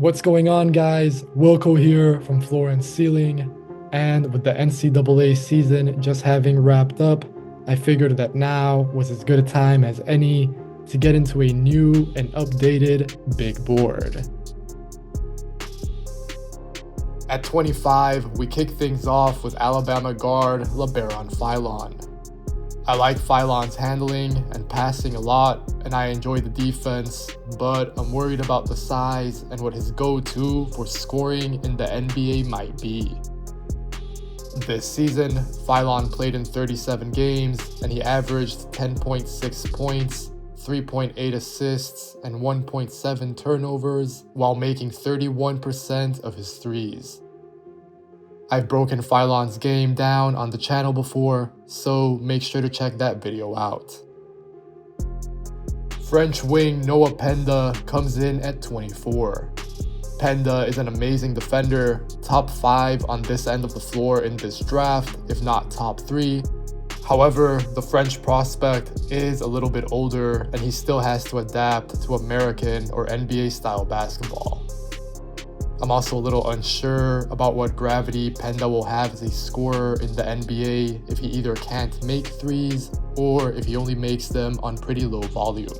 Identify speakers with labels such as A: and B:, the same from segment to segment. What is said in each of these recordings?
A: What's going on, guys? Wilco here from Floor and Ceiling. And with the NCAA season just having wrapped up, I figured that now was as good a time as any to get into a new and updated big board. At 25, we kick things off with Alabama guard Labaron Phylon. I like Phylon's handling and passing a lot, and I enjoy the defense, but I'm worried about the size and what his go-to for scoring in the NBA might be. This season, Phylon played in 37 games, and he averaged 10.6 points, 3.8 assists, and 1.7 turnovers, while making 31% of his threes. I've broken Phylon's game down on the channel before, so make sure to check that video out. French wing Noah Penda comes in at 24. Penda is an amazing defender, top 5 on this end of the floor in this draft, if not top 3. However, the French prospect is a little bit older and he still has to adapt to American or NBA style basketball. I'm also a little unsure about what gravity Penda will have as a scorer in the NBA if he either can't make threes or if he only makes them on pretty low volume.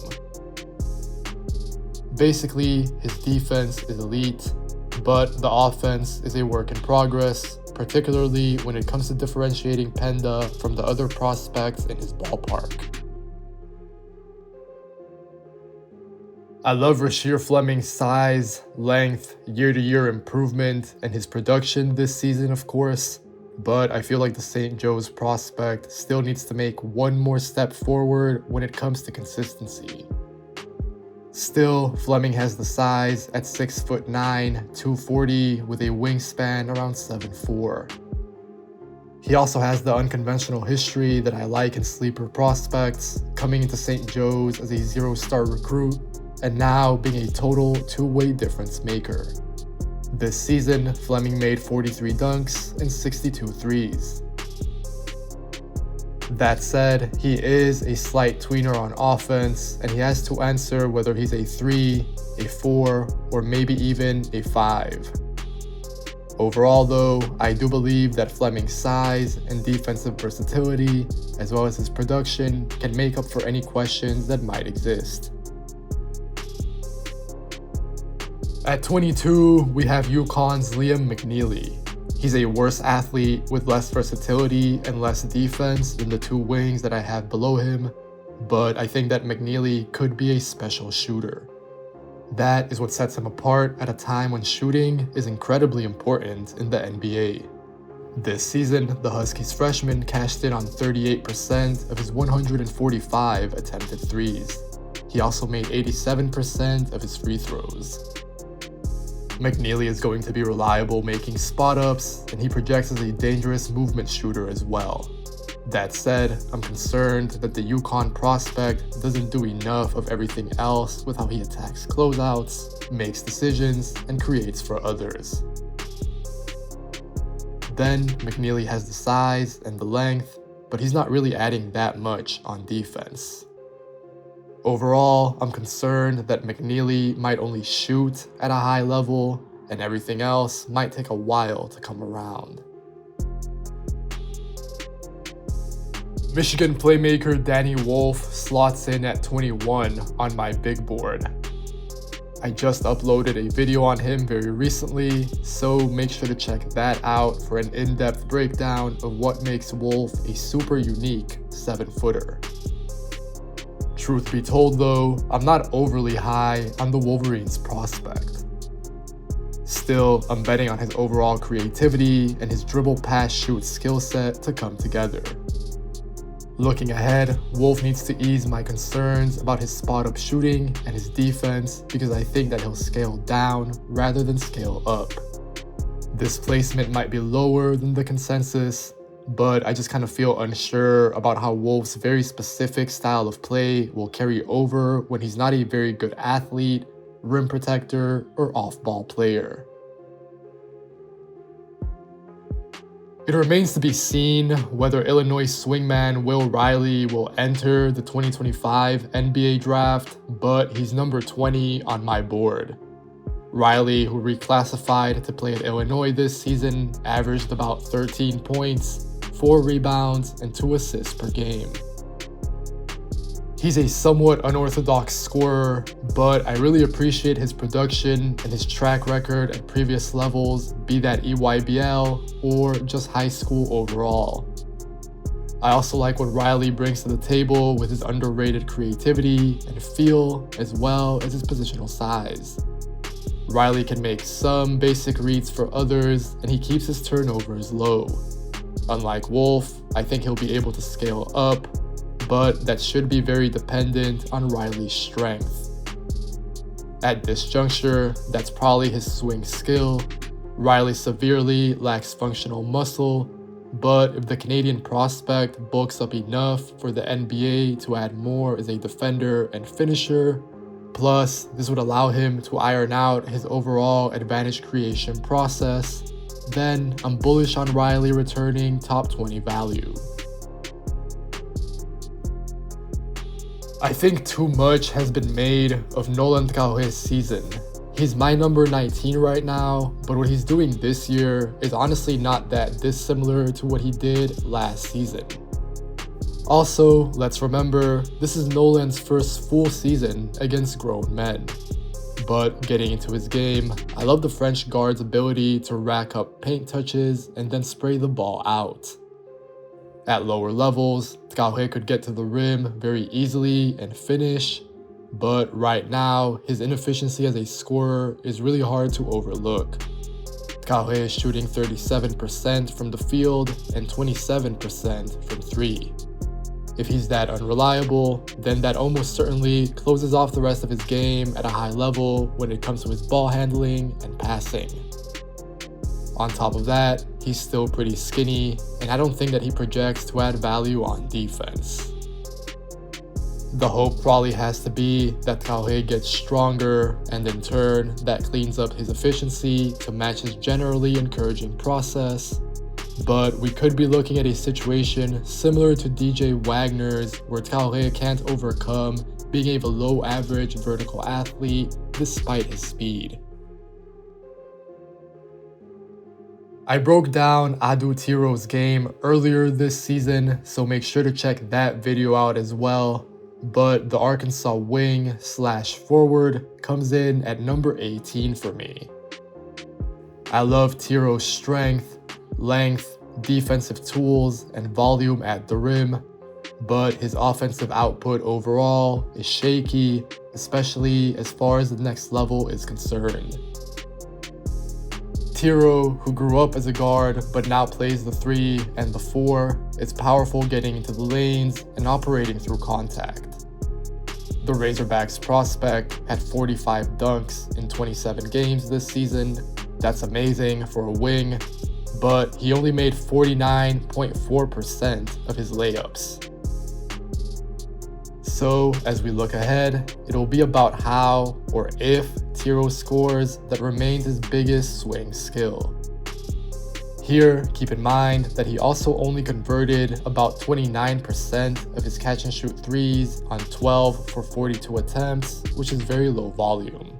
A: Basically, his defense is elite, but the offense is a work in progress, particularly when it comes to differentiating Penda from the other prospects in his ballpark. I love Rasheed Fleming's size, length, year-to-year improvement, and his production this season, of course, but I feel like the St. Joe's prospect still needs to make one more step forward when it comes to consistency. Still, Fleming has the size at 6'9", 240 with a wingspan around 7'4". He also has the unconventional history that I like in sleeper prospects, coming into St. Joe's as a zero-star recruit, and now being a total two-way difference maker. This season, Fleming made 43 dunks and 62 threes. That said, he is a slight tweener on offense, and he has to answer whether he's a 3, a 4, or maybe even a 5. Overall though, I do believe that Fleming's size and defensive versatility, as well as his production, can make up for any questions that might exist. At 22, we have UConn's Liam McNeely. He's a worse athlete with less versatility and less defense than the two wings that I have below him, but I think that McNeely could be a special shooter. That is what sets him apart at a time when shooting is incredibly important in the NBA. This season, the Huskies freshman cashed in on 38% of his 145 attempted threes. He also made 87% of his free throws. McNeely is going to be reliable making spot-ups, and he projects as a dangerous movement shooter as well. That said, I'm concerned that the UConn prospect doesn't do enough of everything else with how he attacks closeouts, makes decisions, and creates for others. Then, McNeely has the size and the length, but he's not really adding that much on defense. Overall, I'm concerned that McNeely might only shoot at a high level, and everything else might take a while to come around. Michigan playmaker Danny Wolf slots in at 21 on my big board. I just uploaded a video on him very recently, so make sure to check that out for an in-depth breakdown of what makes Wolf a super unique 7-footer. Truth be told though, I'm not overly high on the Wolverines prospect. Still, I'm betting on his overall creativity and his dribble pass shoot skill set to come together. Looking ahead, Wolf needs to ease my concerns about his spot-up shooting and his defense because I think that he'll scale down rather than scale up. This placement might be lower than the consensus, but I just kind of feel unsure about how Wolf's very specific style of play will carry over when he's not a very good athlete, rim protector, or off-ball player. It remains to be seen whether Illinois swingman Will Riley will enter the 2025 NBA draft, but he's number 20 on my board. Riley, who reclassified to play at Illinois this season, averaged about 13 points, 4 rebounds, and 2 assists per game. He's a somewhat unorthodox scorer, but I really appreciate his production and his track record at previous levels, be that EYBL or just high school overall. I also like what Riley brings to the table with his underrated creativity and feel, as well as his positional size. Riley can make some basic reads for others, and he keeps his turnovers low. Unlike Wolf, I think he'll be able to scale up, but that should be very dependent on Riley's strength. At this juncture, that's probably his swing skill. Riley severely lacks functional muscle, but if the Canadian prospect bulks up enough for the NBA to add more as a defender and finisher, plus this would allow him to iron out his overall advantage creation process, then I'm bullish on Riley returning top 20 value. I think too much has been made of Nolan Traore's season. He's my number 19 right now, but what he's doing this year is honestly not that dissimilar to what he did last season. Also, let's remember, this is Nolan's first full season against grown men. But getting into his game, I love the French guard's ability to rack up paint touches and then spray the ball out. At lower levels, Traore could get to the rim very easily and finish, but right now, his inefficiency as a scorer is really hard to overlook. Traore is shooting 37% from the field and 27% from 3. If he's that unreliable, then that almost certainly closes off the rest of his game at a high level when it comes to his ball handling and passing. On top of that, he's still pretty skinny, and I don't think that he projects to add value on defense. The hope probably has to be that Traore gets stronger, and in turn, that cleans up his efficiency to match his generally encouraging process. But we could be looking at a situation similar to DJ Wagner's, where Traore can't overcome being a below average vertical athlete despite his speed. I broke down Adou Thiero's game earlier this season, so make sure to check that video out as well. But the Arkansas wing/forward comes in at number 18 for me. I love Thiero's strength, length, defensive tools, and volume at the rim, but his offensive output overall is shaky, especially as far as the next level is concerned. Thiero, who grew up as a guard but now plays the 3 and the 4, is powerful getting into the lanes and operating through contact. The Razorbacks prospect had 45 dunks in 27 games this season. That's amazing for a wing, but he only made 49.4% of his layups. So as we look ahead, it'll be about how or if Thiero scores that remains his biggest swing skill. Here, keep in mind that he also only converted about 29% of his catch and shoot threes on 12 for 42 attempts, which is very low volume.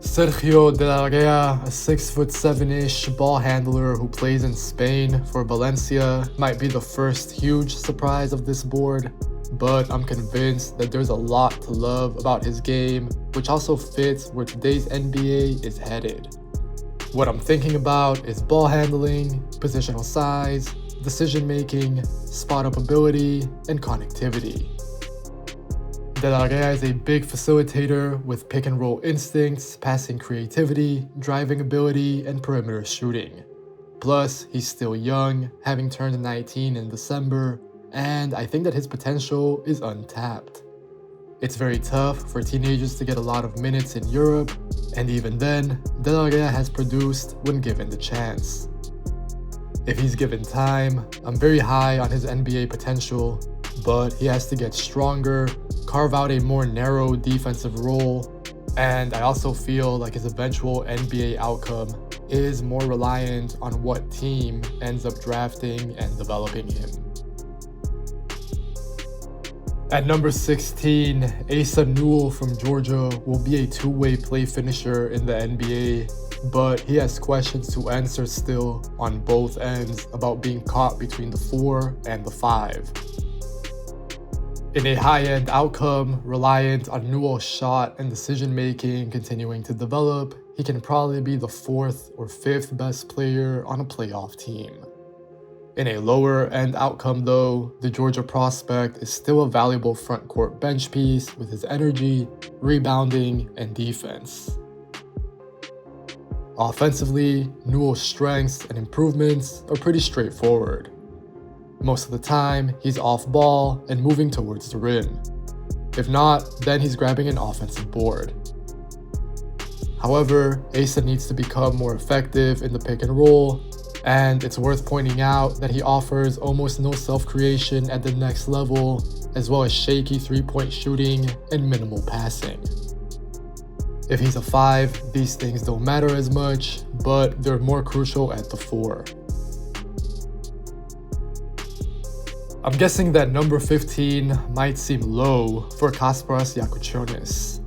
A: Sergio de Larrea, a 6'7"-ish ball handler who plays in Spain for Valencia, might be the first huge surprise of this board, but I'm convinced that there's a lot to love about his game, which also fits where today's NBA is headed. What I'm thinking about is ball handling, positional size, decision making, spot up ability, and connectivity. De Larrea is a big facilitator with pick and roll instincts, passing creativity, driving ability, and perimeter shooting. Plus, he's still young, having turned 19 in December, and I think that his potential is untapped. It's very tough for teenagers to get a lot of minutes in Europe, and even then, De Larrea has produced when given the chance. If he's given time, I'm very high on his NBA potential, but he has to get stronger, carve out a more narrow defensive role, and I also feel like his eventual NBA outcome is more reliant on what team ends up drafting and developing him. At number 16, Asa Newell from Georgia will be a two-way play finisher in the NBA, but he has questions to answer still on both ends about being caught between the 4 and the 5. In a high-end outcome, reliant on Newell's shot and decision-making continuing to develop, he can probably be the 4th or 5th best player on a playoff team. In a lower-end outcome though, the Georgia prospect is still a valuable front-court bench piece with his energy, rebounding, and defense. Offensively, Newell's strengths and improvements are pretty straightforward. Most of the time, he's off ball and moving towards the rim. If not, then he's grabbing an offensive board. However, Asa needs to become more effective in the pick and roll, and it's worth pointing out that he offers almost no self-creation at the next level, as well as shaky three-point shooting and minimal passing. If he's a 5, these things don't matter as much, but they're more crucial at the 4. I'm guessing that number 15 might seem low for Kasparas Jakucionis.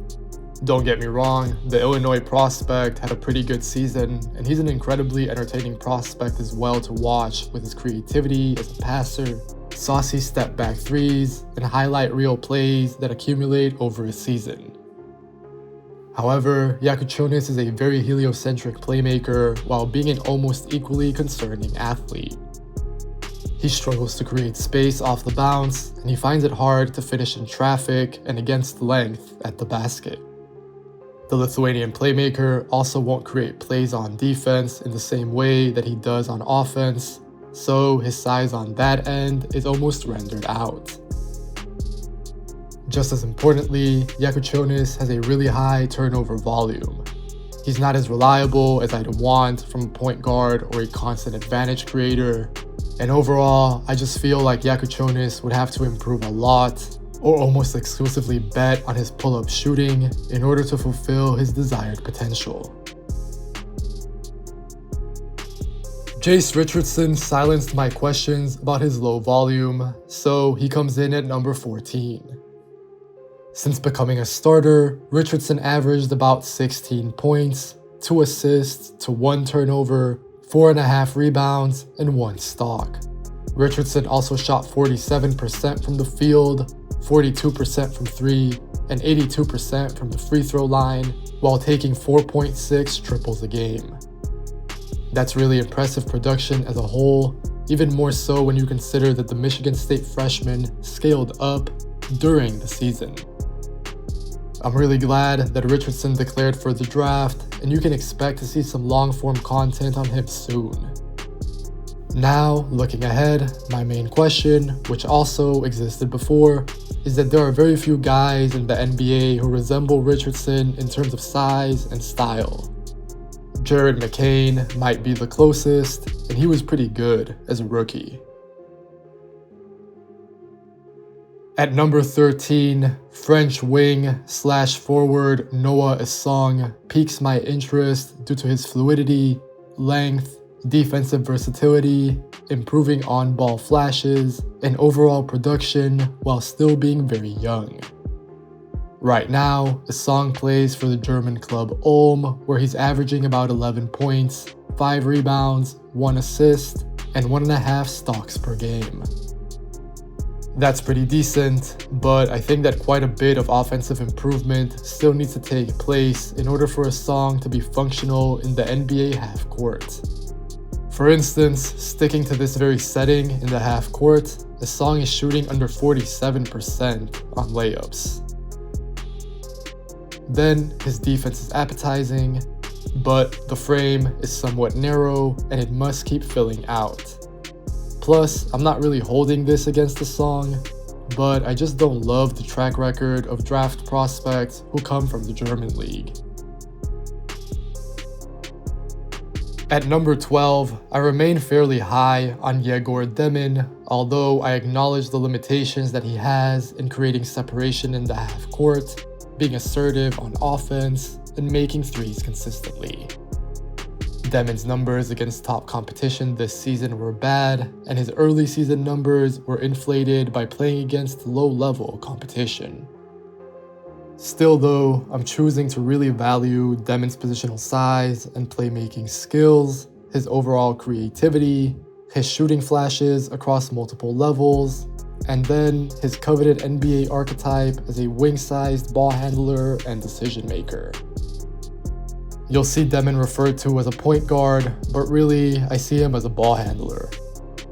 A: Don't get me wrong, the Illinois prospect had a pretty good season, and he's an incredibly entertaining prospect as well to watch with his creativity as a passer, saucy step-back threes, and highlight reel plays that accumulate over a season. However, Jakucionis is a very heliocentric playmaker while being an almost equally concerning athlete. He struggles to create space off the bounce, and he finds it hard to finish in traffic and against length at the basket. The Lithuanian playmaker also won't create plays on defense in the same way that he does on offense, so his size on that end is almost rendered out. Just as importantly, Jakucionis has a really high turnover volume. He's not as reliable as I'd want from a point guard or a constant advantage creator, and overall, I just feel like Jakucionis would have to improve a lot, or almost exclusively bet on his pull-up shooting in order to fulfill his desired potential. Jace Richardson silenced my questions about his low volume, so he comes in at number 14. Since becoming a starter, Richardson averaged about 16 points, 2 assists to 1 turnover, 4.5 rebounds, and 1 stock. Richardson also shot 47% from the field, 42% from 3, and 82% from the free throw line, while taking 4.6 triples a game. That's really impressive production as a whole, even more so when you consider that the Michigan State freshman scaled up during the season. I'm really glad that Richardson declared for the draft, and you can expect to see some long-form content on him soon. Now, looking ahead, my main question, which also existed before, is that there are very few guys in the NBA who resemble Richardson in terms of size and style. Jared McCain might be the closest, and he was pretty good as a rookie. At number 13, French wing/forward Noah Essengue piques my interest due to his fluidity, length, defensive versatility, improving on-ball flashes, and overall production while still being very young. Right now, Essengue plays for the German club Ulm, where he's averaging about 11 points, 5 rebounds, 1 assist, and 1.5 stocks per game. That's pretty decent, but I think that quite a bit of offensive improvement still needs to take place in order for Essengue to be functional in the NBA half court. For instance, sticking to this very setting in the half court, Essengue is shooting under 47% on layups. Then, his defense is appetizing, but the frame is somewhat narrow and it must keep filling out. Plus, I'm not really holding this against Essengue, but I just don't love the track record of draft prospects who come from the German league. At number 12, I remain fairly high on Yegor Demin, although I acknowledge the limitations that he has in creating separation in the half court, being assertive on offense, and making threes consistently. Demin's numbers against top competition this season were bad, and his early season numbers were inflated by playing against low-level competition. Still though, I'm choosing to really value Demin's positional size and playmaking skills, his overall creativity, his shooting flashes across multiple levels, and then his coveted NBA archetype as a wing-sized ball handler and decision maker. You'll see Demin referred to as a point guard, but really, I see him as a ball handler.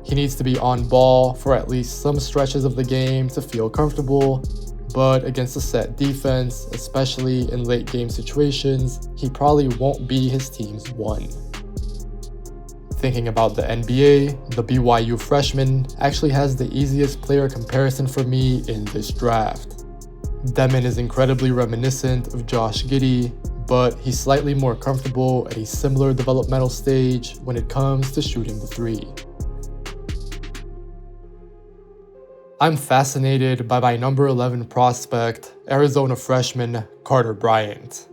A: He needs to be on ball for at least some stretches of the game to feel comfortable, but against a set defense, especially in late game situations, he probably won't be his team's one. Thinking about the NBA, the BYU freshman actually has the easiest player comparison for me in this draft. Demin is incredibly reminiscent of Josh Giddey, but he's slightly more comfortable at a similar developmental stage when it comes to shooting the three. I'm fascinated by my number 11 prospect, Arizona freshman Carter Bryant.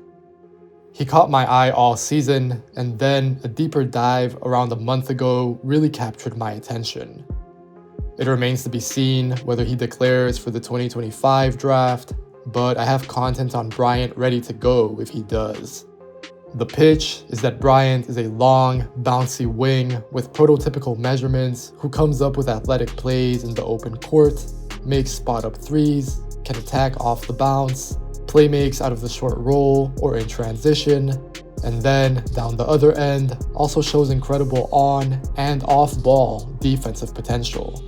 A: He caught my eye all season, and then a deeper dive around a month ago really captured my attention. It remains to be seen whether he declares for the 2025 draft, but I have content on Bryant ready to go if he does. The pitch is that Bryant is a long, bouncy wing with prototypical measurements who comes up with athletic plays in the open court, makes spot-up threes, can attack off the bounce, play makes out of the short roll or in transition, and then, down the other end, also shows incredible on- and off-ball defensive potential.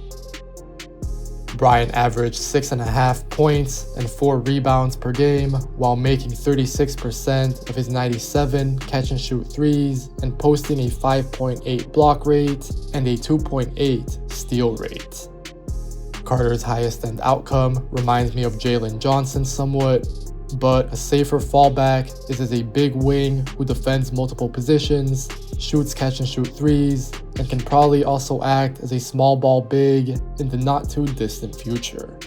A: Bryant averaged 6.5 points and 4 rebounds per game while making 36% of his 97 catch-and-shoot threes and posting a 5.8 block rate and a 2.8 steal rate. Carter's highest-end outcome reminds me of Jalen Johnson somewhat, but a safer fallback is as a big wing who defends multiple positions, shoots catch-and-shoot threes, and can probably also act as a small ball big in the not-too-distant future.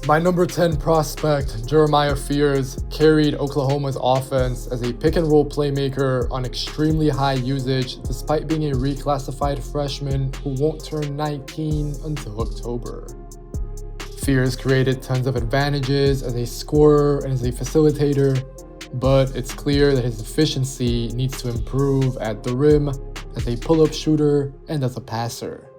A: My number 10 prospect, Jeremiah Fears, carried Oklahoma's offense as a pick-and-roll playmaker on extremely high usage despite being a reclassified freshman who won't turn 19 until October. Fears created tons of advantages as a scorer and as a facilitator, but it's clear that his efficiency needs to improve at the rim, as a pull-up shooter, and as a passer.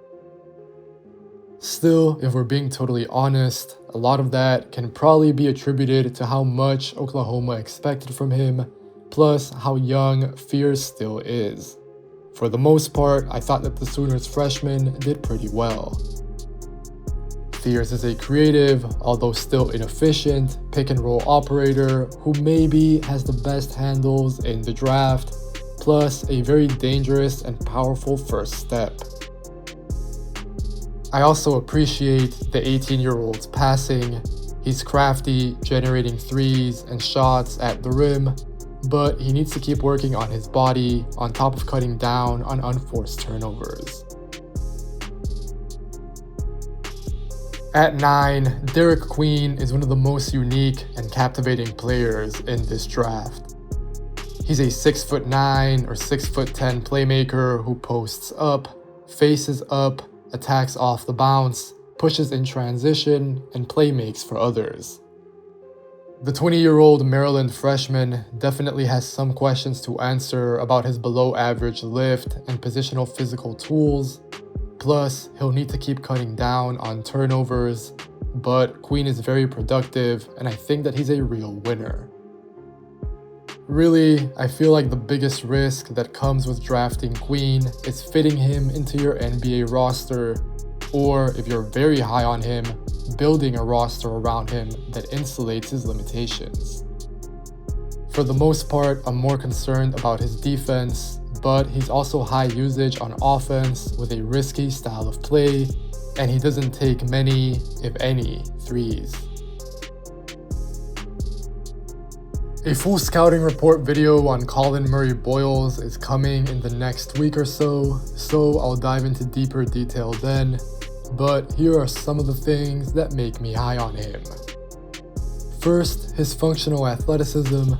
A: Still, if we're being totally honest, a lot of that can probably be attributed to how much Oklahoma expected from him, plus how young Fears still is. For the most part, I thought that the Sooners freshman did pretty well. Fears is a creative, although still inefficient, pick-and-roll operator who maybe has the best handles in the draft, plus a very dangerous and powerful first step. I also appreciate the 18-year-old's passing. He's crafty, generating threes and shots at the rim, but he needs to keep working on his body on top of cutting down on unforced turnovers. At 9, Derik Queen is one of the most unique and captivating players in this draft. He's a 6'9" or 6'10" playmaker who posts up, faces up, attacks off the bounce, pushes in transition, and playmakes for others. The 20-year-old Maryland freshman definitely has some questions to answer about his below-average lift and positional physical tools. Plus, he'll need to keep cutting down on turnovers, but Queen is very productive, and I think that he's a real winner. Really, I feel like the biggest risk that comes with drafting Queen is fitting him into your NBA roster, or if you're very high on him, building a roster around him that insulates his limitations. For the most part, I'm more concerned about his defense, but he's also high usage on offense with a risky style of play, and he doesn't take many, if any, threes. A full scouting report video on Collin Murray-Boyles is coming in the next week or so I'll dive into deeper detail then, but here are some of the things that make me high on him. First, his functional athleticism.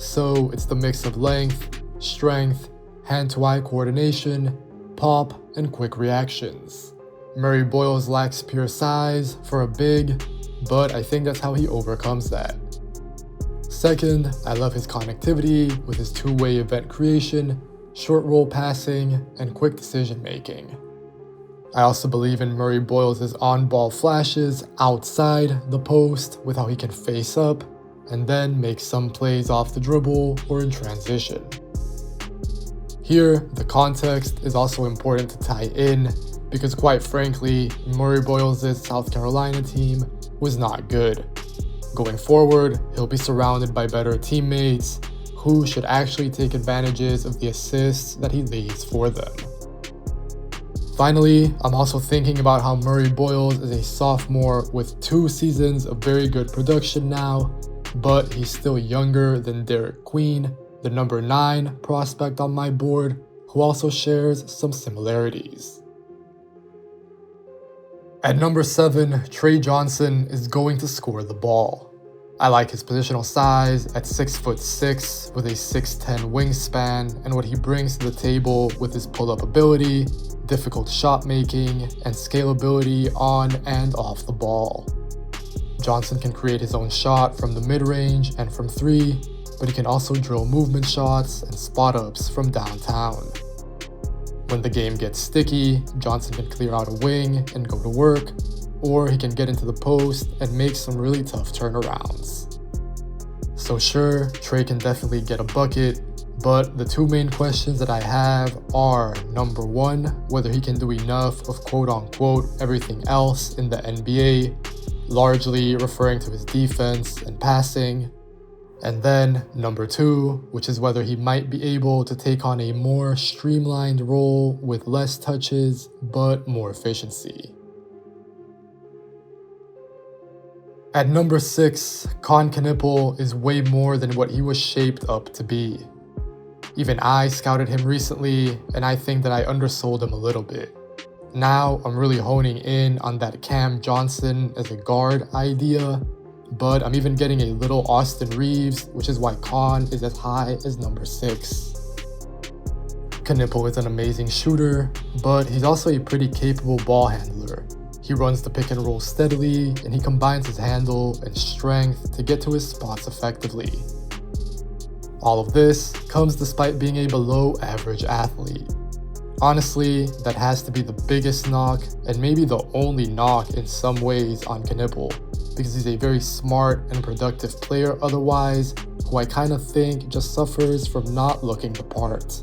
A: So it's the mix of length, strength, hand-to-eye coordination, pop, and quick reactions. Murray-Boyles lacks pure size for a big, but I think that's how he overcomes that. Second, I love his connectivity with his two-way event creation, short roll passing, and quick decision making. I also believe in Murray-Boyles' on-ball flashes outside the post with how he can face up and then make some plays off the dribble or in transition. Here, the context is also important to tie in because quite frankly, Murray-Boyles' South Carolina team was not good. Going forward, he'll be surrounded by better teammates who should actually take advantages of the assists that he leaves for them. Finally, I'm also thinking about how Murray-Boyles is a sophomore with 2 seasons of very good production now, but he's still younger than Derik Queen, the number 9 prospect on my board, who also shares some similarities. At number 7, Tre Johnson is going to score the ball. I like his positional size at 6'6" with a 6'10" wingspan and what he brings to the table with his pull-up ability, difficult shot making, and scalability on and off the ball. Johnson can create his own shot from the mid-range and from 3, but he can also drill movement shots and spot-ups from downtown. When the game gets sticky, Johnson can clear out a wing and go to work, or he can get into the post and make some really tough turnarounds. So sure, Tre can definitely get a bucket, but the 2 main questions that I have are, number 1, whether he can do enough of quote-unquote everything else in the NBA, largely referring to his defense and passing, and then number 2, which is whether he might be able to take on a more streamlined role with less touches but more efficiency. At number 6, Kon Knueppel is way more than what he was shaped up to be. Even I scouted him recently, and I think that I undersold him a little bit. Now I'm really honing in on that Cam Johnson as a guard idea, but I'm even getting a little Austin Reeves, which is why Kon is as high as number 6. Knueppel is an amazing shooter, but he's also a pretty capable ball handler. He runs the pick and roll steadily, and he combines his handle and strength to get to his spots effectively. All of this comes despite being a below average athlete. Honestly, that has to be the biggest knock, and maybe the only knock in some ways on Knueppel, because he's a very smart and productive player otherwise, who I kind of think just suffers from not looking the part.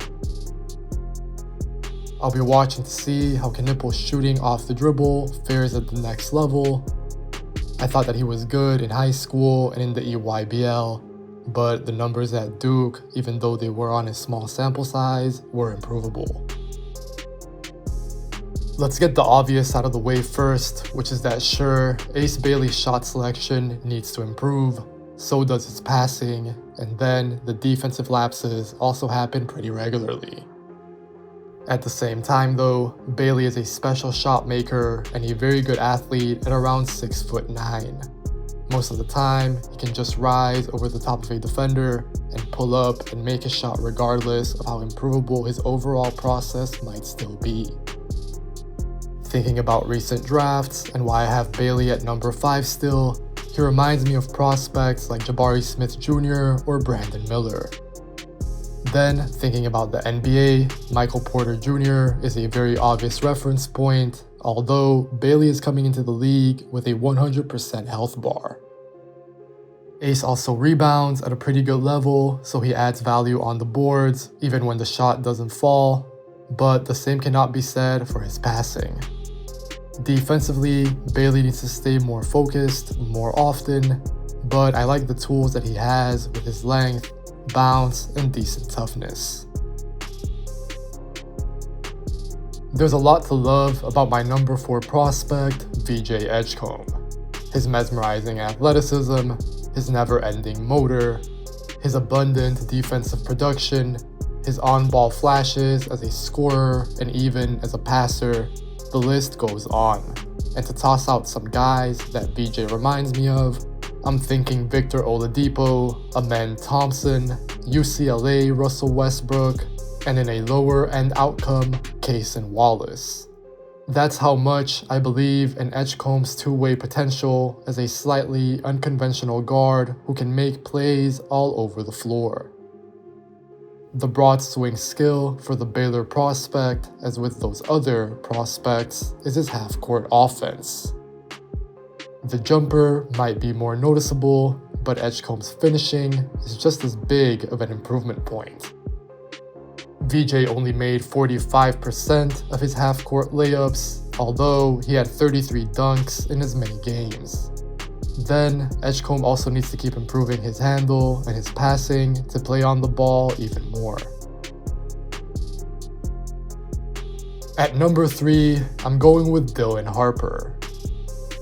A: I'll be watching to see how Knueppel's shooting off the dribble fares at the next level. I thought that he was good in high school and in the EYBL, but the numbers at Duke, even though they were on a small sample size, were improvable. Let's get the obvious out of the way first, which is that sure, Ace Bailey's shot selection needs to improve, so does his passing, and then the defensive lapses also happen pretty regularly. At the same time though, Bailey is a special shot maker and a very good athlete at around 6'9". Most of the time, he can just rise over the top of a defender and pull up and make a shot regardless of how improvable his overall process might still be. Thinking about recent drafts and why I have Bailey at number 5 still, he reminds me of prospects like Jabari Smith Jr. or Brandon Miller. Then, thinking about the NBA, Michael Porter Jr. is a very obvious reference point, although Bailey is coming into the league with a 100% health bar. Ace also rebounds at a pretty good level, so he adds value on the boards, even when the shot doesn't fall, but the same cannot be said for his passing. Defensively, Bailey needs to stay more focused more often, but I like the tools that he has with his length, bounce, and decent toughness. There's a lot to love about my number 4 prospect, VJ Edgecombe. His mesmerizing athleticism, his never-ending motor, his abundant defensive production, his on-ball flashes as a scorer and even as a passer, the list goes on. And to toss out some guys that VJ reminds me of, I'm thinking Victor Oladipo, Amen Thompson, UCLA Russell Westbrook, and in a lower end outcome, Cason Wallace. That's how much I believe in Edgecombe's two-way potential as a slightly unconventional guard who can make plays all over the floor. The broad swing skill for the Baylor prospect, as with those other prospects, is his half-court offense. The jumper might be more noticeable, but Edgecombe's finishing is just as big of an improvement point. VJ only made 45% of his half-court layups, although he had 33 dunks in as many games. Then, Edgecombe also needs to keep improving his handle and his passing to play on the ball even more. At number 3, I'm going with Dylan Harper.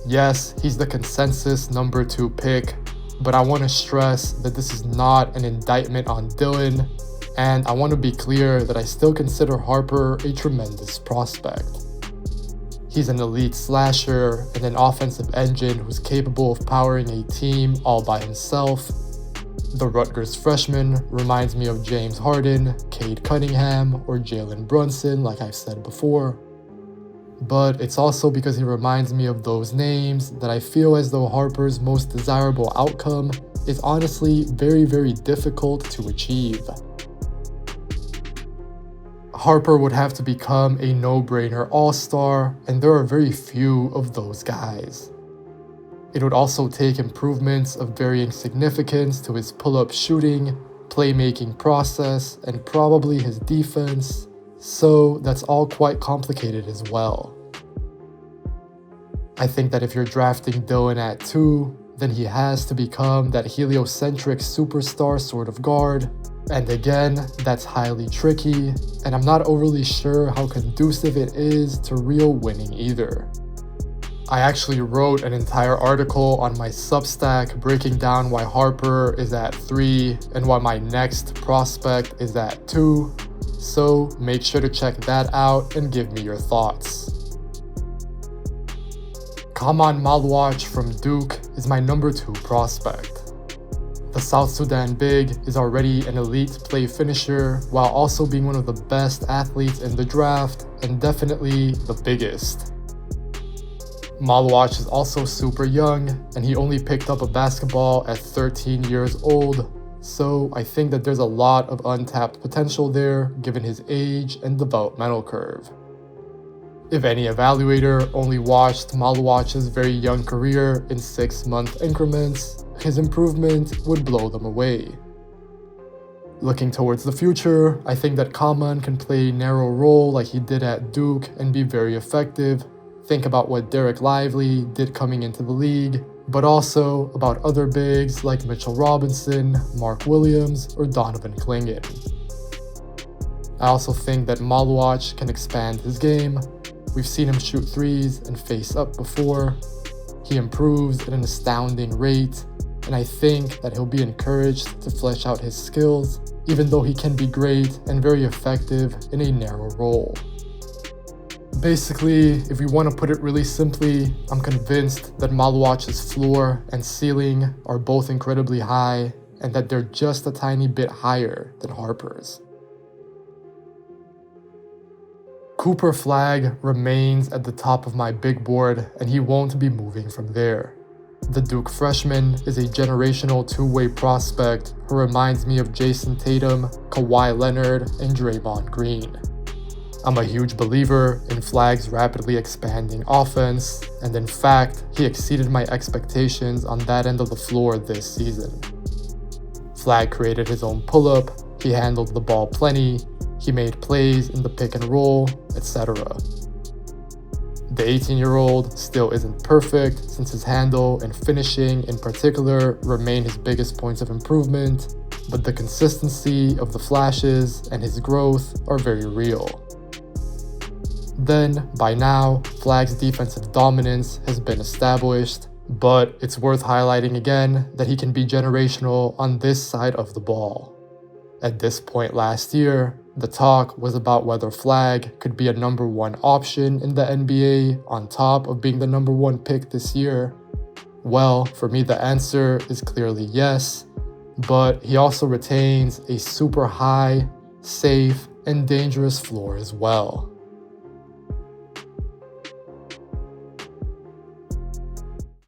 A: Yes, he's the consensus number 2 pick, but I want to stress that this is not an indictment on Dylan, and I want to be clear that I still consider Harper a tremendous prospect. He's an elite slasher and an offensive engine who's capable of powering a team all by himself. The Rutgers freshman reminds me of James Harden, Cade Cunningham, or Jalen Brunson, like I've said before. But it's also because he reminds me of those names that I feel as though Harper's most desirable outcome is honestly very, very difficult to achieve. Harper would have to become a no-brainer all-star, and there are very few of those guys. It would also take improvements of varying significance to his pull-up shooting, playmaking process, and probably his defense, so that's all quite complicated as well. I think that if you're drafting Dylan at 2, then he has to become that heliocentric superstar sort of guard. And again, that's highly tricky, and I'm not overly sure how conducive it is to real winning either. I actually wrote an entire article on my Substack breaking down why Harper is at 3 and why my next prospect is at 2, so make sure to check that out and give me your thoughts. Khaman Maluach from Duke is my number 2 prospect. The South Sudan big is already an elite play finisher while also being one of the best athletes in the draft and definitely the biggest. Maluach is also super young and he only picked up a basketball at 13 years old, so I think that there's a lot of untapped potential there given his age and developmental curve. If any evaluator only watched Maluach's very young career in 6-month increments, his improvement would blow them away. Looking towards the future, I think that Khaman can play a narrow role like he did at Duke and be very effective. Think about what Derek Lively did coming into the league, but also about other bigs like Mitchell Robinson, Mark Williams, or Donovan Clingan. I also think that Maluach can expand his game. We've seen him shoot threes and face up before. He improves at an astounding rate, and I think that he'll be encouraged to flesh out his skills, even though he can be great and very effective in a narrow role. Basically, if we want to put it really simply, I'm convinced that Maluach's floor and ceiling are both incredibly high, and that they're just a tiny bit higher than Harper's. Cooper Flagg remains at the top of my big board, and he won't be moving from there. The Duke freshman is a generational two-way prospect who reminds me of Jason Tatum, Kawhi Leonard, and Draymond Green. I'm a huge believer in Flagg's rapidly expanding offense, and in fact, he exceeded my expectations on that end of the floor this season. Flagg created his own pull-up, he handled the ball plenty, he made plays in the pick and roll, etc. The 18-year-old still isn't perfect since his handle and finishing in particular remain his biggest points of improvement, but the consistency of the flashes and his growth are very real. Then, by now, Flagg's defensive dominance has been established, but it's worth highlighting again that he can be generational on this side of the ball. At this point last year, the talk was about whether Flagg could be a number 1 option in the NBA on top of being the number 1 pick this year. Well, for me, the answer is clearly yes, but he also retains a super high, safe, and dangerous floor as well.